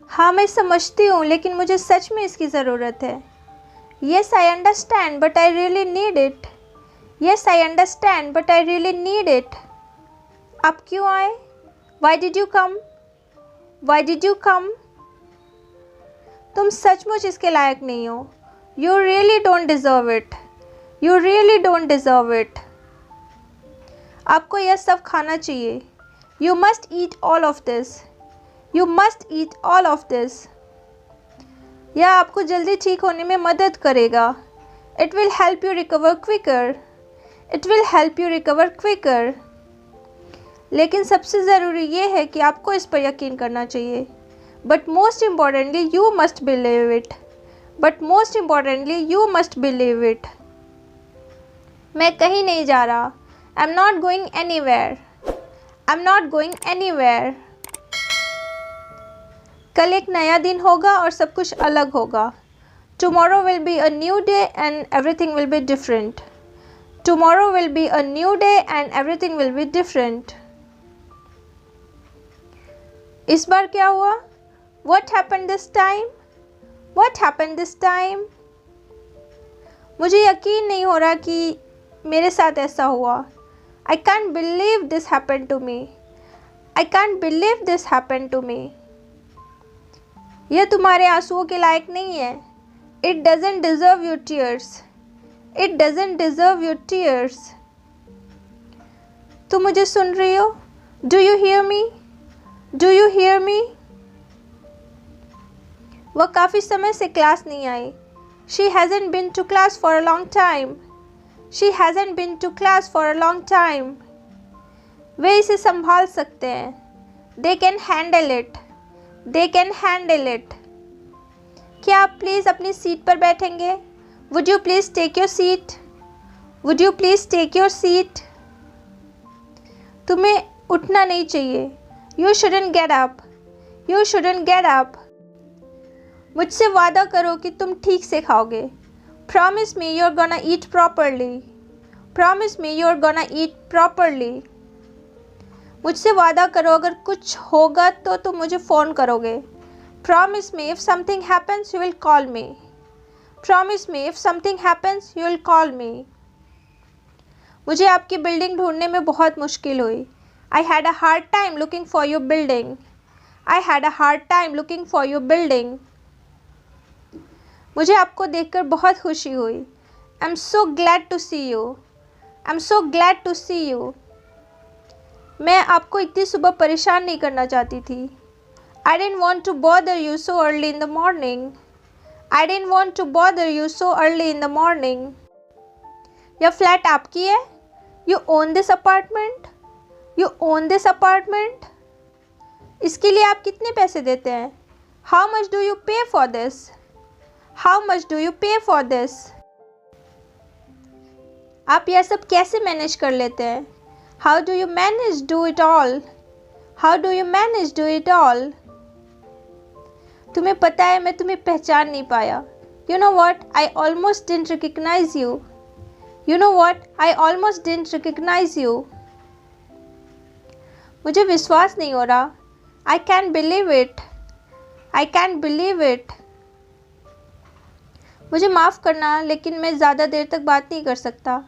हाँ मैं समझती हूँ, लेकिन मुझे सच में इसकी ज़रूरत है। Yes I understand but I really need it. Yes I understand but I really need it. आप क्यों आए? Why did you come? Why did you come? तुम सचमुच इसके लायक नहीं हो। You really don't deserve it. You really don't deserve it. आपको यह सब खाना चाहिए। You must eat all of this. You must eat all of this. यह आपको जल्दी ठीक होने में मदद करेगा। It will help you recover quicker. It will help you recover quicker. लेकिन सबसे ज़रूरी ये है कि आपको इस पर यकीन करना चाहिए। But most importantly you must believe it. But most importantly you must believe it. मैं कहीं नहीं जा रहा। I am not going anywhere. I am not going anywhere. कल एक नया दिन होगा और सब कुछ अलग होगा। Tomorrow will be a new day and everything will be different. Tomorrow will be a new day and everything will be different. इस बार क्या हुआ? What happened this time? What happened this time? मुझे यकीन नहीं हो रहा कि मेरे साथ ऐसा हुआ। I can't believe this happened to me. I can't believe this happened to me. यह तुम्हारे आंसुओं के लायक नहीं है। It doesn't deserve your tears. It doesn't deserve your tears. तुम मुझे सुन रही हो? Do you hear me? Do you hear me? वह काफ़ी समय से क्लास नहीं आई। She hasn't been to class for a long time. She hasn't been to class for a long time. वे इसे संभाल सकते हैं। They can handle it. They can handle it. क्या आप प्लीज़ अपनी सीट पर बैठेंगे? Would you please take your seat? Would you please take your seat? तुम्हें उठना नहीं चाहिए। You shouldn't get up. You shouldn't get up. मुझसे वादा करो कि तुम ठीक से खाओगे। Promise me you're gonna eat properly. Promise me you're gonna eat properly. मुझसे वादा करो अगर कुछ होगा तो तुम मुझे फ़ोन करोगे। Promise me if something happens you will call me. Promise me if something happens you will call me. मुझे आपकी बिल्डिंग ढूंढने में बहुत मुश्किल हुई। I had a hard time looking for your building. I had a hard time looking for your building. मुझे आपको देखकर बहुत खुशी हुई। I'm so glad to see you. I'm so glad to see you. मैं आपको इतनी सुबह परेशान नहीं करना चाहती थी। I didn't want to bother you so early in the morning. I didn't want to bother you so early in the morning. यह फ्लैट आपकी है? You own this apartment? You own this apartment? इसके लिए आप कितने पैसे देते हैं? How much do you pay for this? How much do you pay for this? आप यह सब कैसे मैनेज कर लेते हैं? How do you manage do it all? How do you manage do it all? तुम्हें पता है मैं तुम्हें पहचान नहीं पाया। You know what? I almost didn't recognize you. You know what? I almost didn't recognize you. मुझे विश्वास नहीं हो रहा। I can't believe it. I can't believe it. मुझे माफ़ करना, लेकिन मैं ज़्यादा देर तक बात नहीं कर सकता।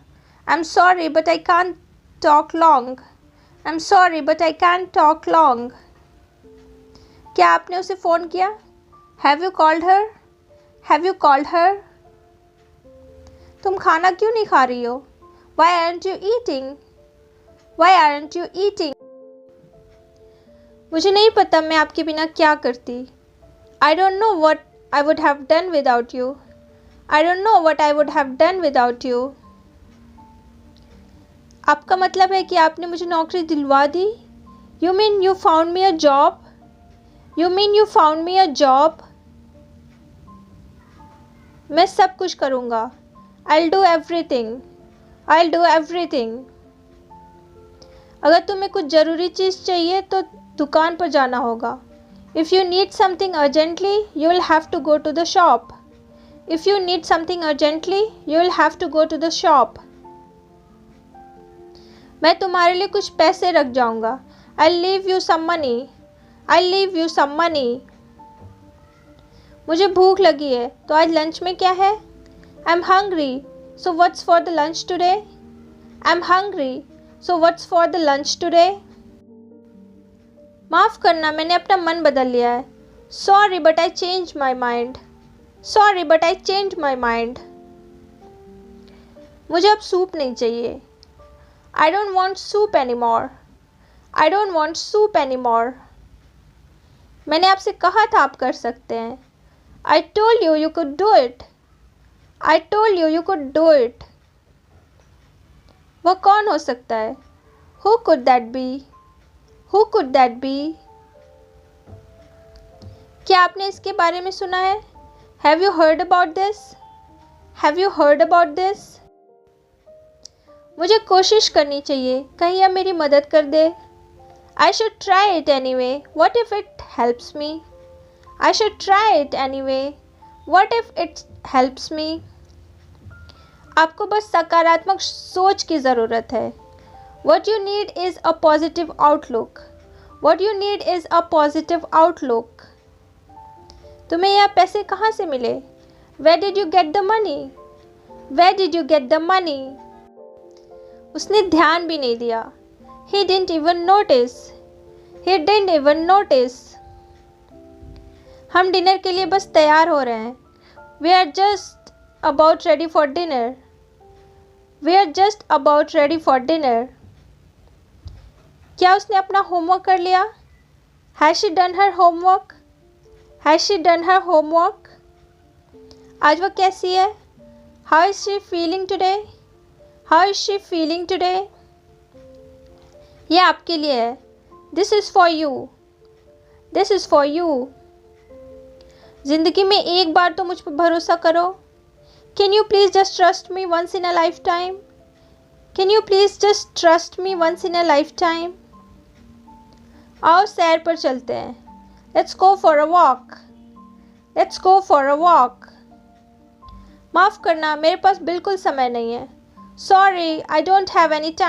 I'm sorry but I can't talk long. I'm sorry but I can't talk long. क्या आपने उसे फ़ोन किया? Have you called her? Have you called her? तुम खाना क्यों नहीं खा रही हो? Why aren't you eating? Why aren't you eating? मुझे नहीं पता मैं आपके बिना क्या करती। I don't know what I would have done without you. I don't know what I would have done without you. आपका मतलब है कि आपने मुझे नौकरी दिलवा दी? You mean you found me a job? You mean you found me a job? मैं सब कुछ करूँगा। I'll do everything. I'll do everything. अगर तुम्हें कुछ ज़रूरी चीज़ चाहिए तो दुकान पर जाना होगा। If you need something urgently, you will have to go to the shop. If you need something urgently, you will have to go to the shop. मैं तुम्हारे लिए कुछ पैसे रख जाऊंगा। I'll leave you some money. I'll leave you some money. मुझे भूख लगी है, तो आज लंच में क्या है? I am hungry, so what's for the lunch today? I am hungry, so what's for the lunch today? माफ़ करना, मैंने अपना मन बदल लिया है। Sorry but I change my mind. Sorry but I change my mind. मुझे अब सूप नहीं चाहिए। I don't want soup any more. I don't want soup any more. मैंने आपसे कहा था आप कर सकते हैं। आई told you you could do it. I told you you could do it. वह कौन हो सकता है? Who could that be? Who could that be? क्या आपने इसके बारे में सुना है? Have you heard about this? Have you heard about this? मुझे कोशिश करनी चाहिए, कहीं यह मेरी मदद कर दे। I should try it anyway, what if it helps me? I should try it anyway, what if it helps मी? आपको बस सकारात्मक सोच की ज़रूरत है। What you need is a positive outlook. What you need is a positive outlook. तुम्हें यह पैसे कहाँ से मिले? Where did you get the money? Where did you get the money? उसने ध्यान भी नहीं दिया। He didn't even notice. He didn't even notice. हम डिनर के लिए बस तैयार हो रहे हैं। We are just about ready for dinner. We are just about ready for dinner. क्या उसने अपना होमवर्क कर लिया? Has she done her homework? Has she done her homework? आज वह कैसी है? How is she feeling today? How is she feeling today? यह आपके लिए है। This is for you. This is for you. ज़िंदगी में एक बार तो मुझ पर भरोसा करो। Can you please just trust me once in a lifetime? Can you please just trust me once in a lifetime? आओ सैर पर चलते हैं। Let's go for a walk. Let's go for a walk. माफ़ करना, मेरे पास बिल्कुल समय नहीं है। Sorry, I don't have any time.